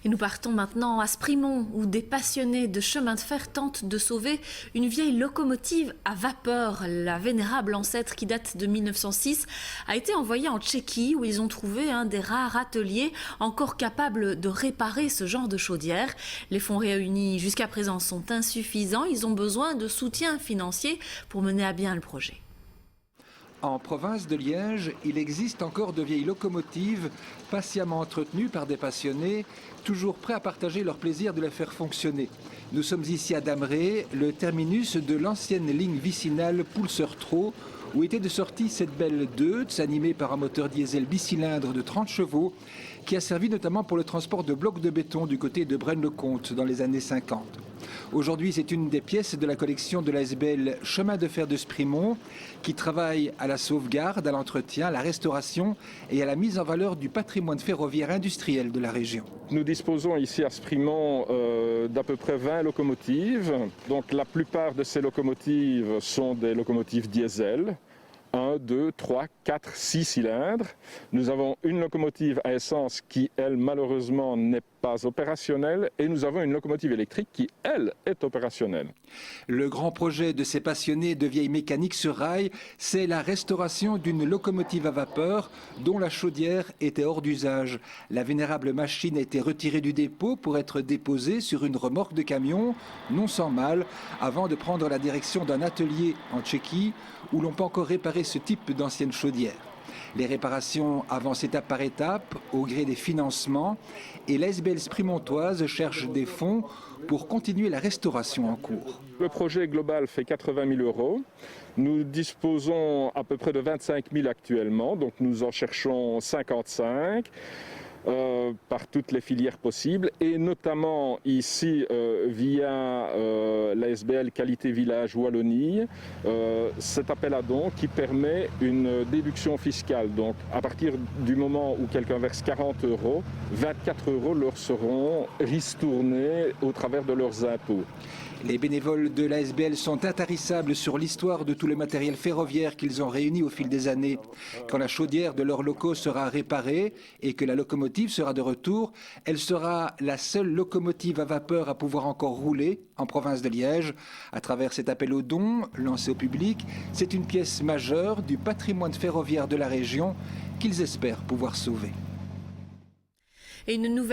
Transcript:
Et nous partons maintenant à Sprimont, où des passionnés de chemin de fer tentent de sauver une vieille locomotive à vapeur. La vénérable ancêtre, qui date de 1906, a été envoyée en Tchéquie, où ils ont trouvé un des rares ateliers encore capables de réparer ce genre de chaudière. Les fonds réunis jusqu'à présent sont insuffisants. Ils ont besoin de soutien financier pour mener à bien le projet. En province de Liège, il existe encore de vieilles locomotives patiemment entretenues par des passionnés, toujours prêts à partager leur plaisir de les faire fonctionner. Nous sommes ici à Damerey, le terminus de l'ancienne ligne vicinale Poulseur-Trot, où était de sortie cette belle Deutz, animée par un moteur diesel bicylindre de 30 chevaux, qui a servi notamment pour le transport de blocs de béton du côté de Braine-le-Comte dans les années 50. Aujourd'hui, c'est une des pièces de la collection de l'ASBL Chemin de fer de Sprimont qui travaille à la sauvegarde, à l'entretien, à la restauration et à la mise en valeur du patrimoine ferroviaire industriel de la région. Nous disposons ici à Sprimont d'à peu près 20 locomotives. Donc la plupart de ces locomotives sont des locomotives diesel. 1, 2, 3, 4, 6 cylindres. Nous avons une locomotive à essence qui, elle, malheureusement, n'est pas opérationnelle. Et nous avons une locomotive électrique qui, elle, est opérationnelle. Le grand projet de ces passionnés de vieille mécanique sur rail, c'est la restauration d'une locomotive à vapeur dont la chaudière était hors d'usage. La vénérable machine a été retirée du dépôt pour être déposée sur une remorque de camion, non sans mal, avant de prendre la direction d'un atelier en Tchéquie où l'on peut encore réparer ce type d'ancienne chaudière. Les réparations avancent étape par étape au gré des financements et l'ASBL sprimontoise cherche des fonds pour continuer la restauration en cours. Le projet global fait 80 000 €. Nous disposons à peu près de 25 000 actuellement, donc nous en cherchons 55. Par toutes les filières possibles et notamment ici via l'ASBL Qualité Village Wallonie, cet appel à dons qui permet une déduction fiscale. Donc à partir du moment où quelqu'un verse 40 €, 24 € leur seront ristournés au travers de leurs impôts. Les bénévoles de l'ASBL sont intarissables sur l'histoire de tout le matériel ferroviaire qu'ils ont réuni au fil des années. Quand la chaudière de leurs locaux sera réparée et que la locomotive sera de retour, elle sera la seule locomotive à vapeur à pouvoir encore rouler en province de Liège. À travers cet appel aux dons lancé au public, c'est une pièce majeure du patrimoine ferroviaire de la région qu'ils espèrent pouvoir sauver. Et une nouvelle